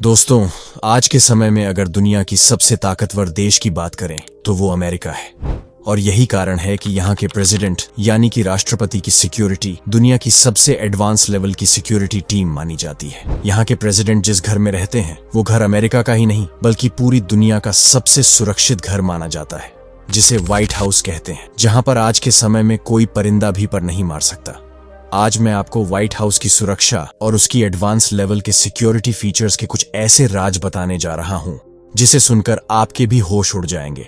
दोस्तों, आज के समय में अगर दुनिया की सबसे ताकतवर देश की बात करें तो वो अमेरिका है। और यही कारण है कि यहाँ के प्रेसिडेंट यानी कि राष्ट्रपति की सिक्योरिटी दुनिया की सबसे एडवांस लेवल की सिक्योरिटी टीम मानी जाती है। यहाँ के प्रेसिडेंट जिस घर में रहते हैं वो घर अमेरिका का ही नहीं बल्कि पूरी दुनिया का सबसे सुरक्षित घर माना जाता है, जिसे व्हाइट हाउस कहते हैं, जहाँ पर आज के समय में कोई परिंदा भी पर नहीं मार सकता। आज मैं आपको व्हाइट हाउस की सुरक्षा और उसकी एडवांस लेवल के सिक्योरिटी फीचर्स के कुछ ऐसे राज बताने जा रहा हूं जिसे सुनकर आपके भी होश उड़ जाएंगे।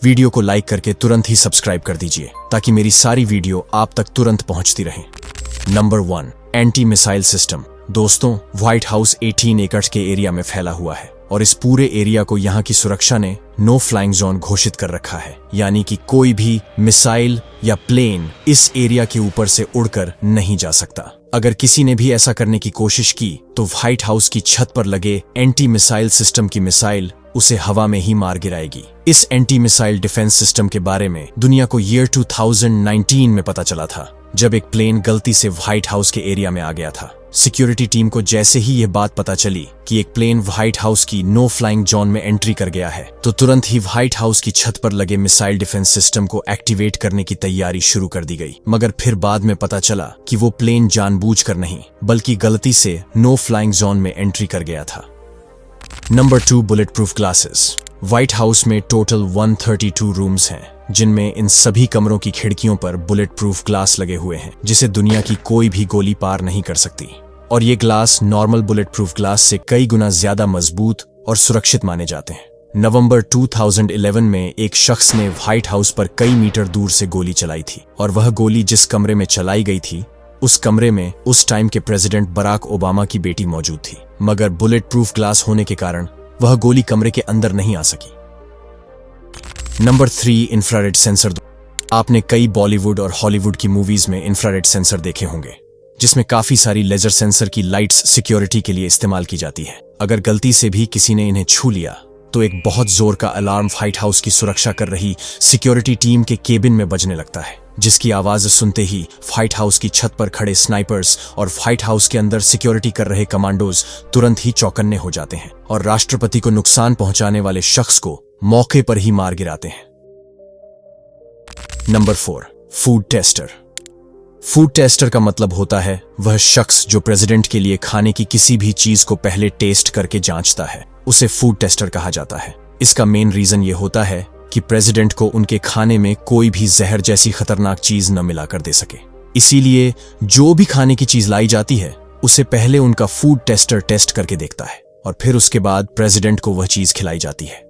वीडियो को लाइक करके तुरंत ही सब्सक्राइब कर दीजिए ताकि मेरी सारी वीडियो आप तक तुरंत पहुंचती रहे। Number 1, anti missile system. दोस्तों, व्हाइट हाउस 18 एकड़ के एरिया में फैला हुआ है और इस पूरे एरिया को यहाँ की सुरक्षा ने नो फ्लाइंग जोन घोषित कर रखा है, यानी कि कोई भी मिसाइल या प्लेन इस एरिया के ऊपर से उड़कर नहीं जा सकता। अगर किसी ने भी ऐसा करने की कोशिश की तो व्हाइट हाउस की छत पर लगे एंटी मिसाइल सिस्टम की मिसाइल उसे हवा में ही मार गिराएगी। इस एंटी मिसाइल डिफेंस सिस्टम के बारे में दुनिया को ईयर 2019 में पता चला था, जब एक प्लेन गलती से व्हाइट हाउस के एरिया में आ गया था। सिक्योरिटी टीम को जैसे ही यह बात पता चली कि एक प्लेन व्हाइट हाउस की नो फ्लाइंग जोन में एंट्री कर गया है, तो तुरंत ही व्हाइट हाउस की छत पर लगे मिसाइल डिफेंस सिस्टम को एक्टिवेट करने की तैयारी शुरू कर दी गई। मगर फिर बाद में पता चला कि वो प्लेन जानबूझकर नहीं बल्कि गलती से नो फ्लाइंग जोन में एंट्री कर गया था। Number 2, bullet proof glasses. White house में टोटल 132 रूम्स हैं, जिनमें इन सभी कमरों की खिड़कियों पर बुलेट प्रूफ ग्लास लगे हुए हैं, जिसे दुनिया की कोई भी गोली पार नहीं कर सकती। और ये glass normal bullet proof glass से कई गुना ज्यादा मजबूत और सुरक्षित माने जाते हैं। नवंबर 2011 में एक शख्स ने व्हाइट हाउस पर कई मीटर दूर से गोली चलाई थी और वह गोली जिस कमरे में चलाई गई थी उस कमरे में उस टाइम के प्रेसिडेंट बराक ओबामा की बेटी मौजूद थी, मगर बुलेट प्रूफ ग्लास होने के कारण वह गोली कमरे के अंदर नहीं आ सकी। Number 3, infrared sensor. आपने कई बॉलीवुड और हॉलीवुड की मूवीज में इंफ्रारेड सेंसर देखे होंगे, जिसमें काफी सारी लेजर सेंसर की लाइट्स सिक्योरिटी के लिए इस्तेमाल की जाती है। अगर गलती से भी किसी ने इन्हें छू लिया तो एक बहुत जोर का अलार्म व्हाइट हाउस की सुरक्षा कर रही सिक्योरिटी टीम के केबिन में बजने लगता है, जिसकी आवाज सुनते ही व्हाइट हाउस की छत पर खड़े स्नाइपर्स और व्हाइट हाउस के अंदर सिक्योरिटी कर रहे कमांडोज तुरंत ही चौकन्ने हो जाते हैं और राष्ट्रपति को नुकसान पहुंचाने वाले शख्स को मौके पर ही मार गिराते हैं। Number 4, food tester. Food tester का मतलब होता है वह शख्स जो प्रेसिडेंट के लिए खाने की किसी भी चीज को पहले टेस्ट करके जांचता है, उसे फूड टेस्टर कहा जाता है। इसका मेन रीजन ये होता है कि प्रेसिडेंट को उनके खाने में कोई भी जहर जैसी खतरनाक चीज न मिलाकर दे सके। इसीलिए जो भी खाने की चीज लाई जाती है उसे पहले उनका फूड टेस्टर टेस्ट करके देखता है और फिर उसके बाद प्रेसिडेंट को वह चीज खिलाई जाती है।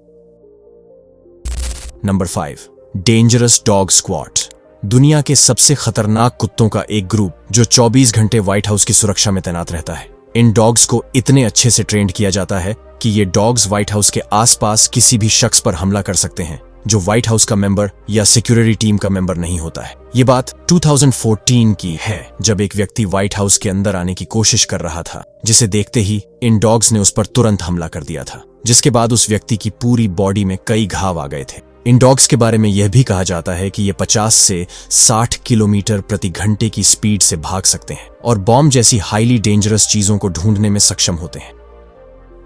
Number 5, dangerous dog squad. दुनिया के सबसे खतरनाक कुत्तों का एक ग्रुप जो 24 घंटे व्हाइट हाउस की सुरक्षा में तैनात रहता है। इन डॉग्स को इतने अच्छे से ट्रेंड किया जाता है कि ये डॉग्स व्हाइट हाउस के आसपास किसी भी शख्स पर हमला कर सकते हैं जो व्हाइट हाउस का मेंबर या सिक्योरिटी टीम का मेंबर नहीं होता है। ये बात 2014 की है, जब एक व्यक्ति व्हाइट हाउस के अंदर आने की कोशिश कर रहा था, जिसे देखते ही इन डॉग्स ने उस पर तुरंत हमला कर दिया था, जिसके बाद उस व्यक्ति की पूरी बॉडी में कई घाव आ गए थे। इन डॉग्स के बारे में यह भी कहा जाता है कि ये 50 से 60 किलोमीटर प्रति घंटे की स्पीड से भाग सकते हैं और बॉम्ब जैसी हाईली डेंजरस चीजों को ढूंढने में सक्षम होते हैं।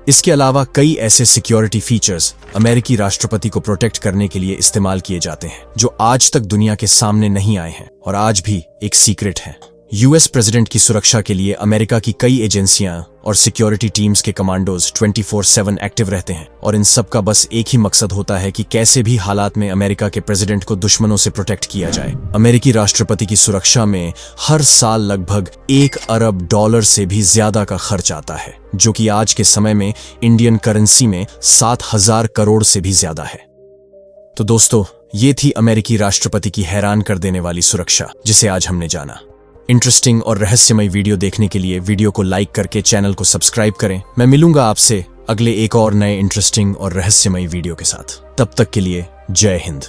इसके अलावा कई ऐसे सिक्योरिटी फीचर्स अमेरिकी राष्ट्रपति को प्रोटेक्ट करने के लिए इस्तेमाल किए जाते हैं जो आज तक दुनिया के सामने नहीं आए हैं और आज भी एक सीक्रेट हैं। यूएस प्रेसिडेंट की सुरक्षा के लिए अमेरिका की कई एजेंसियां और सिक्योरिटी टीम्स के कमांडोज 24/7 एक्टिव रहते हैं और इन सब का बस एक ही मकसद होता है कि कैसे भी हालात में अमेरिका के प्रेसिडेंट को दुश्मनों से प्रोटेक्ट किया जाए। अमेरिकी राष्ट्रपति की सुरक्षा में हर साल लगभग $1 अरब से भी ज्यादा का खर्च आता है, जो कि आज के समय में इंडियन करेंसी में 7,000 करोड़ से भी ज्यादा है। तो दोस्तों, ये थी अमेरिकी राष्ट्रपति की हैरान कर देने वाली सुरक्षा जिसे आज हमने जाना। इंटरेस्टिंग और रहस्यमय वीडियो देखने के लिए वीडियो को लाइक करके चैनल को सब्सक्राइब करें। मैं मिलूंगा आपसे अगले एक और नए इंटरेस्टिंग और रहस्यमय वीडियो के साथ। तब तक के लिए जय हिंद।